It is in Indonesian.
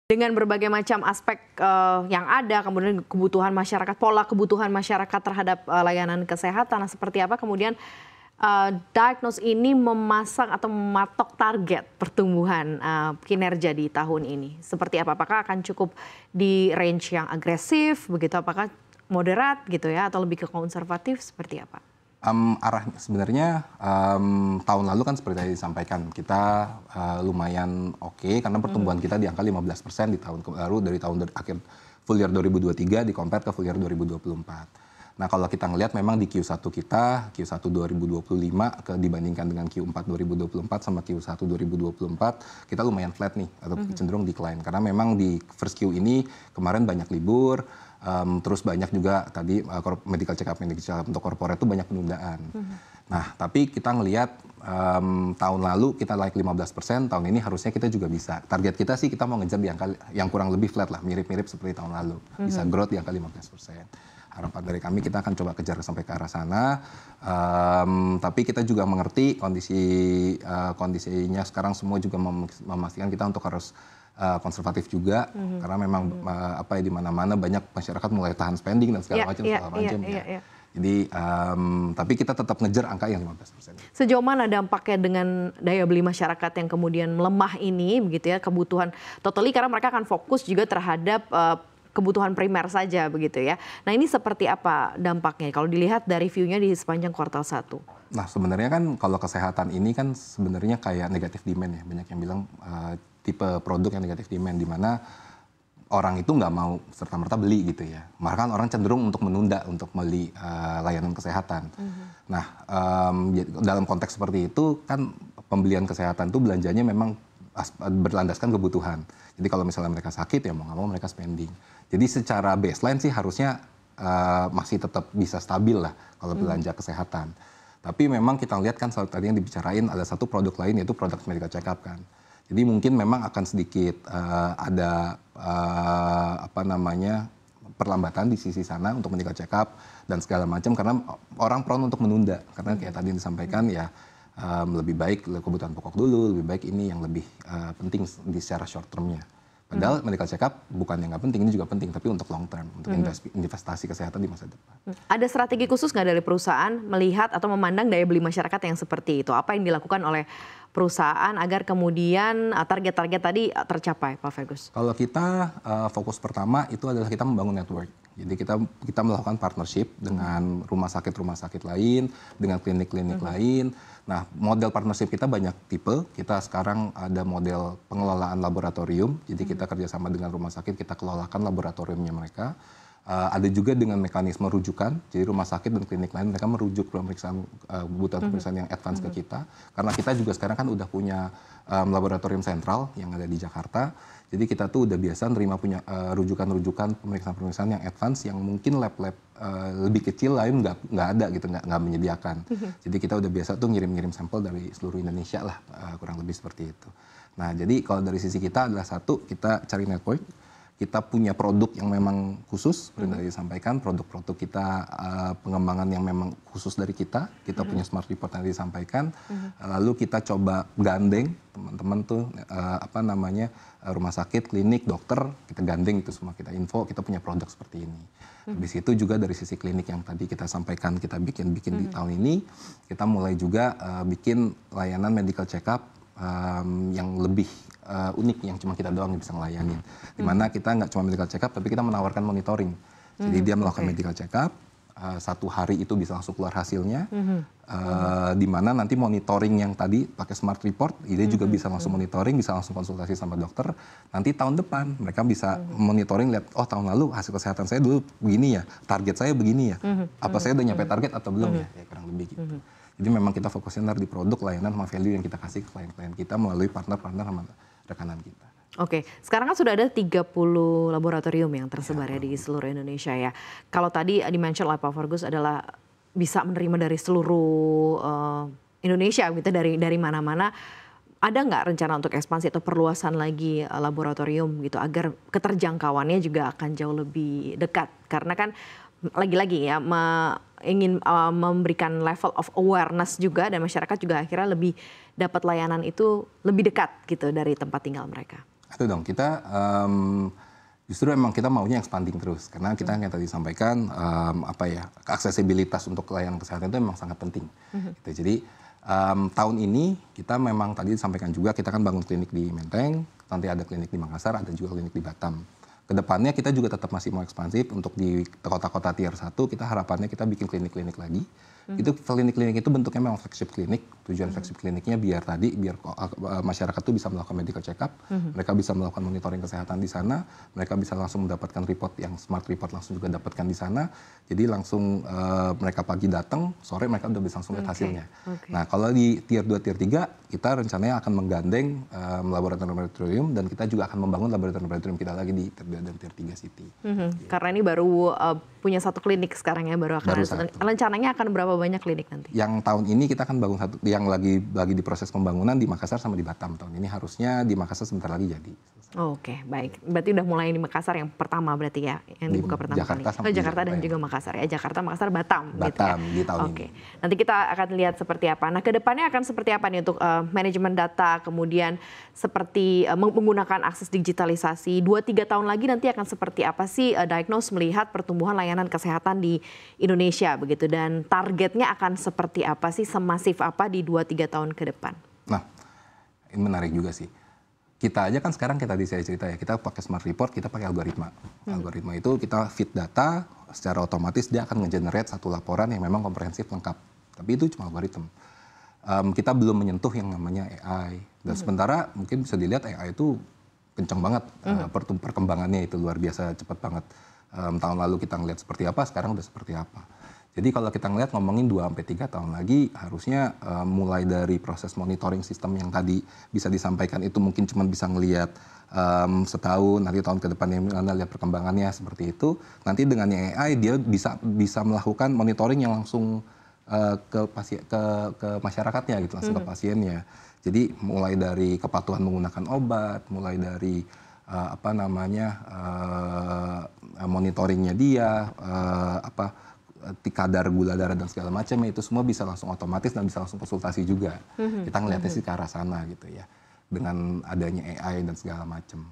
Dengan berbagai macam aspek yang ada, kemudian kebutuhan masyarakat, pola kebutuhan masyarakat terhadap layanan kesehatan, nah, seperti apa kemudian Diagnose ini memasang atau mematok target pertumbuhan kinerja di tahun ini? Seperti apa? Apakah akan cukup di range yang agresif, begitu? Apakah moderat gitu ya, atau lebih ke konservatif? Seperti apa? Arah sebenarnya tahun lalu kan seperti tadi disampaikan, kita lumayan oke karena pertumbuhan kita di angka 15% di tahun baru dari tahun akhir full year 2023 di compare ke full year 2024. Nah kalau kita ngelihat memang di Q1 kita, Q1 2025 dibandingkan dengan Q4 2024 sama Q1 2024, kita lumayan flat nih atau cenderung decline. Karena memang di first Q ini kemarin banyak libur, terus banyak juga tadi medical check up untuk corporate itu banyak penundaan. Nah tapi kita ngelihat tahun lalu kita naik 15%, tahun ini harusnya kita juga bisa. Target kita sih kita mau ngejar di angka yang kurang lebih flat lah, mirip-mirip seperti tahun lalu. Bisa growth di angka 15%. Harapan dari kami kita akan coba kejar sampai ke arah sana, tapi kita juga mengerti kondisinya sekarang semua juga memastikan kita untuk harus konservatif juga, karena memang di mana-mana banyak masyarakat mulai tahan spending dan segala macam ya. Jadi tapi kita tetap ngejar angka yang 15%. Sejauh mana dampaknya dengan daya beli masyarakat yang kemudian melemah ini, begitu ya, kebutuhan totally karena mereka akan fokus juga terhadap kebutuhan primer saja begitu ya. Nah ini seperti apa dampaknya kalau dilihat dari view-nya di sepanjang kuartal 1? Nah sebenarnya kan kalau kesehatan ini kan sebenarnya kayak negatif demand ya. Banyak yang bilang tipe produk yang negatif demand, di mana orang itu nggak mau serta-merta beli gitu ya. Bahkan orang cenderung untuk menunda untuk beli layanan kesehatan. Nah dalam konteks seperti itu kan pembelian kesehatan itu belanjanya memang berlandaskan kebutuhan. Jadi kalau misalnya mereka sakit ya mau nggak mau mereka spending. Jadi secara baseline sih harusnya masih tetap bisa stabil lah kalau belanja kesehatan. Tapi memang kita lihat kan tadi yang dibicarain ada satu produk lain yaitu produk medical check up kan. Jadi mungkin memang akan sedikit ada perlambatan di sisi sana untuk medical check up dan segala macam karena orang prone untuk menunda karena kayak tadi yang disampaikan ya. Lebih baik kebutuhan pokok dulu, lebih baik ini yang lebih penting di secara short termnya. Padahal medical check up bukan yang nggak penting, ini juga penting, tapi untuk long term, untuk investasi kesehatan di masa depan. Ada strategi khusus nggak dari perusahaan melihat atau memandang daya beli masyarakat yang seperti itu? Apa yang dilakukan oleh perusahaan agar kemudian target-target tadi tercapai, Pak Fergus? Kalau kita fokus pertama itu adalah kita membangun network. Jadi kita melakukan partnership dengan rumah sakit lain, dengan klinik-klinik lain. Nah, model partnership kita banyak tipe. Kita sekarang ada model pengelolaan laboratorium. Jadi kita kerjasama dengan rumah sakit, kita kelolakan laboratoriumnya mereka. Ada juga dengan mekanisme rujukan. Jadi rumah sakit dan klinik lain mereka merujuk pemeriksaan kebutuhan pemeriksaan yang advance ke kita. Karena kita juga sekarang kan udah punya laboratorium sentral yang ada di Jakarta. Jadi kita tuh udah biasa nerima punya rujukan-rujukan pemeriksaan-pemeriksaan yang advance yang mungkin lab-lab lebih kecil lain nggak ada gitu, nggak menyediakan. Jadi kita udah biasa tuh ngirim-ngirim sampel dari seluruh Indonesia lah, kurang lebih seperti itu. Nah jadi kalau dari sisi kita adalah satu, kita cari network. Kita punya produk yang memang khusus, seperti tadi disampaikan, produk-produk kita pengembangan yang memang khusus dari kita punya smart report yang disampaikan, lalu kita coba gandeng teman-teman tuh rumah sakit, klinik, dokter, kita gandeng itu semua, kita info, kita punya produk seperti ini. Habis itu juga dari sisi klinik yang tadi kita sampaikan, kita bikin di tahun ini, kita mulai juga bikin layanan medical check up yang lebih unik yang cuma kita doang yang bisa ngelayanin. Dimana kita nggak cuma medical check up, tapi kita menawarkan monitoring. Jadi dia melakukan medical check up, 1 hari itu bisa langsung keluar hasilnya. Dimana nanti monitoring yang tadi pakai smart report, dia juga bisa langsung monitoring, bisa langsung konsultasi sama dokter. Nanti tahun depan mereka bisa monitoring, lihat, oh tahun lalu hasil kesehatan saya dulu begini ya, target saya begini ya. Apa saya udah nyampe target atau belum ya, kurang lebih gitu. Jadi memang kita fokusnya di produk, layanan, sama value yang kita kasih ke klien-klien kita melalui partner-partner sama rekanan kita. Oke, sekarang kan sudah ada 30 laboratorium yang tersebar ya di seluruh Indonesia ya. Kalau tadi di-mention oleh Pak Fergus adalah bisa menerima dari seluruh Indonesia gitu, dari mana-mana. Ada nggak rencana untuk ekspansi atau perluasan lagi laboratorium gitu agar keterjangkauannya juga akan jauh lebih dekat? Karena kan lagi-lagi ya ingin memberikan level of awareness juga dan masyarakat juga akhirnya lebih dapat layanan itu lebih dekat gitu dari tempat tinggal mereka. Itu dong, kita justru emang kita maunya expanding terus karena kita yang tadi sampaikan aksesibilitas untuk layanan kesehatan itu memang sangat penting. Gitu. Jadi tahun ini kita memang tadi disampaikan juga kita kan bangun klinik di Menteng, nanti ada klinik di Makassar, ada juga klinik di Batam. Kedepannya kita juga tetap masih mau ekspansif untuk di kota-kota tier 1, kita harapannya kita bikin klinik-klinik lagi. Itu klinik-klinik itu bentuknya memang flagship klinik. Tujuan flagship kliniknya biar masyarakat tuh bisa melakukan medical check up, mereka bisa melakukan monitoring kesehatan di sana, mereka bisa langsung mendapatkan report yang smart report langsung juga dapatkan di sana. Jadi langsung mereka pagi datang, sore mereka udah bisa langsung lihat hasilnya. Nah, kalau di tier 2, tier 3 kita rencananya akan menggandeng laboratorium dan kita juga akan membangun laboratorium kita lagi di tier 2 dan tier 3 city. Karena ini baru punya satu klinik sekarang ya, baru akan rencananya akan berapa banyak klinik nanti? Yang tahun ini kita akan bangun satu, yang lagi di proses pembangunan di Makassar sama di Batam. Tahun ini harusnya di Makassar sebentar lagi jadi. Oke, baik. Berarti udah mulai di Makassar yang pertama berarti ya, yang dibuka pertama Jakarta kali. Jakarta dan juga Makassar ya. Jakarta, Makassar, Batam. Gitu ya. Di tahun ini. Oke, nanti kita akan lihat seperti apa. Nah, kedepannya akan seperti apa nih untuk manajemen data, kemudian seperti menggunakan akses digitalisasi. 2-3 tahun lagi nanti akan seperti apa sih Diagnose melihat pertumbuhan layanan kesehatan di Indonesia begitu, dan targetnya akan seperti apa sih, semasif apa di 2-3 tahun ke depan? Nah, ini menarik juga sih. Kita aja kan sekarang kita tadi saya cerita ya, kita pakai smart report, kita pakai algoritma. Algoritma itu kita feed data, secara otomatis dia akan nge-generate satu laporan yang memang komprehensif lengkap. Tapi itu cuma algoritma. Kita belum menyentuh yang namanya AI. Dan sementara mungkin bisa dilihat AI itu kencang banget, perkembangannya itu luar biasa cepat banget. Tahun lalu kita ngeliat seperti apa, sekarang udah seperti apa. Jadi kalau kita ngeliat ngomongin 2-3 tahun lagi, harusnya mulai dari proses monitoring sistem yang tadi bisa disampaikan itu mungkin cuma bisa ngeliat setahun, nanti tahun ke depannya Anda lihat perkembangannya seperti itu. Nanti dengan AI dia bisa melakukan monitoring yang langsung ke masyarakatnya gitu, langsung ke pasiennya. Jadi mulai dari kepatuhan menggunakan obat, mulai dari monitoringnya dia, kadar gula darah dan segala macam, itu semua bisa langsung otomatis dan bisa langsung konsultasi juga. Kita ngelihatnya sih ke arah sana gitu ya, dengan adanya AI dan segala macam.